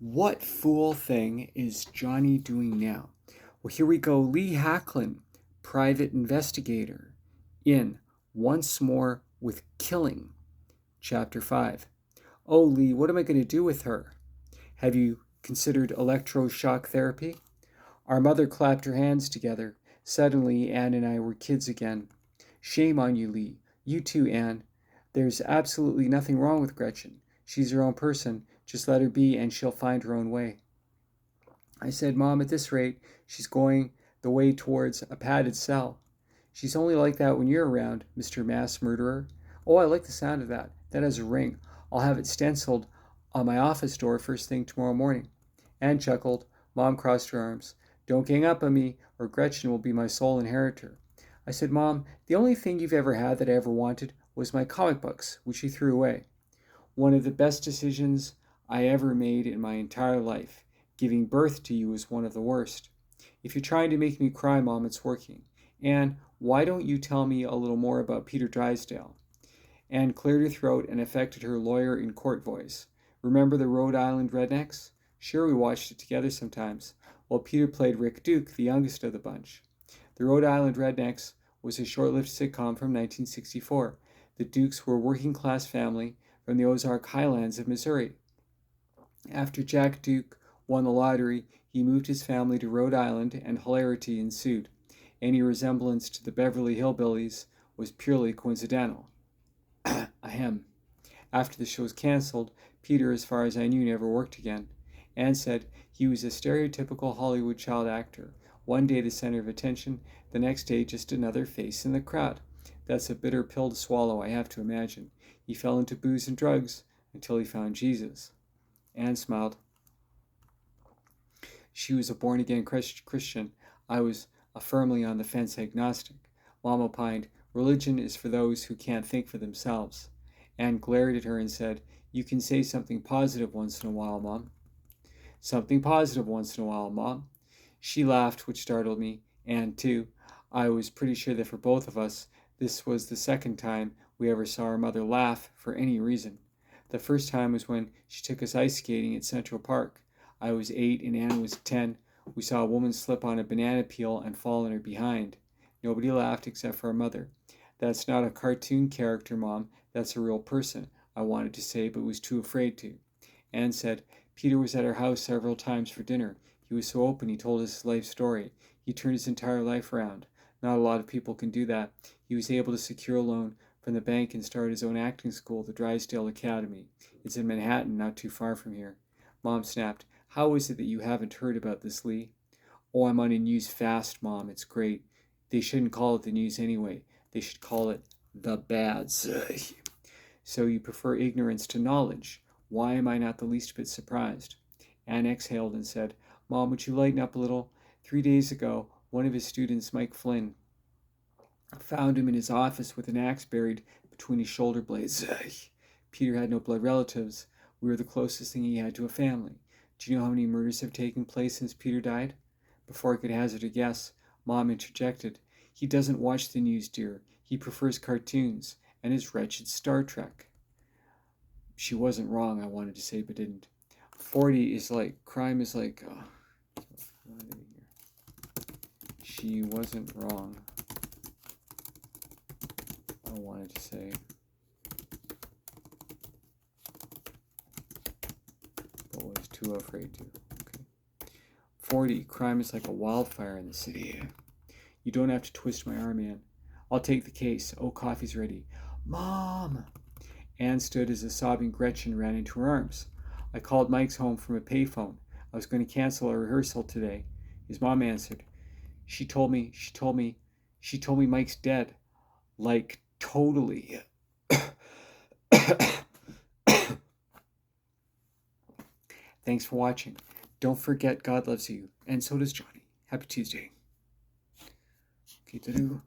What fool thing is Johnny doing now? Well, here we go. Lee Hacklin, private investigator, in Once More with Killing, Chapter 5. Oh, Lee, what am I going to do with her? Have you considered electroshock therapy? Our mother clapped her hands together. Suddenly, Anne and I were kids again. Shame on you, Lee. You too, Anne. There's absolutely nothing wrong with Gretchen. She's her own person. Just let her be and she'll find her own way. I said, Mom, at this rate, she's going the way towards a padded cell. She's only like that when you're around, Mr. Mass Murderer. Oh, I like the sound of that. That has a ring. I'll have it stenciled on my office door first thing tomorrow morning. Anne chuckled. Mom crossed her arms. Don't gang up on me, or Gretchen will be my sole inheritor. I said, Mom, the only thing you've ever had that I ever wanted was my comic books, which you threw away. One of the best decisions I ever made in my entire life. Giving birth to you is one of the worst. If you're trying to make me cry, Mom, it's working. Anne, why don't you tell me a little more about Peter Drysdale? Anne cleared her throat and affected her lawyer in court voice. Remember the Rhode Island Rednecks? Sure, we watched it together sometimes. Well, Peter played Rick Duke, the youngest of the bunch. The Rhode Island Rednecks was a short-lived sitcom from 1964. The Dukes were a working-class family from the Ozark Highlands of Missouri. After Jack Duke won the lottery, he moved his family to Rhode Island and hilarity ensued. Any resemblance to the Beverly Hillbillies was purely coincidental. Ahem. After the show was canceled, Peter, as far as I knew, never worked again. Anne said he was a stereotypical Hollywood child actor. One day the center of attention, the next day just another face in the crowd. That's a bitter pill to swallow, I have to imagine. He fell into booze and drugs until he found Jesus. Anne smiled. She was a born-again Christian. I was a firmly on the fence agnostic. Mom opined, religion is for those who can't think for themselves. Anne glared at her and said, you can say something positive once in a while, Mom. Something positive once in a while, Mom. She laughed, which startled me. Anne, too. I was pretty sure that for both of us, this was the second time we ever saw our mother laugh for any reason. The first time was when she took us ice skating at Central Park. I was 8 and Anne was 10. We saw a woman slip on a banana peel and fall on her behind. Nobody laughed except for our mother. That's not a cartoon character, Mom. That's a real person, I wanted to say, but was too afraid to. Anne said, Peter was at our house several times for dinner. He was so open, he told us his life story. He turned his entire life around. Not a lot of people can do that. He was able to secure a loan from the bank and start his own acting school, the Drysdale Academy. It's in Manhattan, not too far from here. Mom snapped, how is it that you haven't heard about this, Lee? Oh, I'm on a news fast, Mom. It's great. They shouldn't call it the news anyway. They should call it the bads. So you prefer ignorance to knowledge. Why am I not the least bit surprised? Anne exhaled and said, Mom, would you lighten up a little? 3 days ago, one of his students, Mike Flynn, found him in his office with an axe buried between his shoulder blades. Peter had no blood relatives. We were the closest thing he had to a family. Do you know how many murders have taken place since Peter died? Before I could hazard a guess, Mom interjected. He doesn't watch the news, dear. He prefers cartoons and his wretched Star Trek. She wasn't wrong, I wanted to say, but didn't. 40 is like, crime is like, she wasn't wrong, I wanted to say. But was too afraid to. Okay. 40, crime is like a wildfire in the city. You don't have to twist my arm, Anne. I'll take the case. Oh, coffee's ready. Mom! Anne stood as a sobbing Gretchen ran into her arms. I called Mike's home from a payphone. I was going to cancel a rehearsal today. His mom answered. She told me Mike's dead. Like, totally. Thanks for watching. Don't forget God loves you, and so does Johnny. Happy Tuesday. Okay,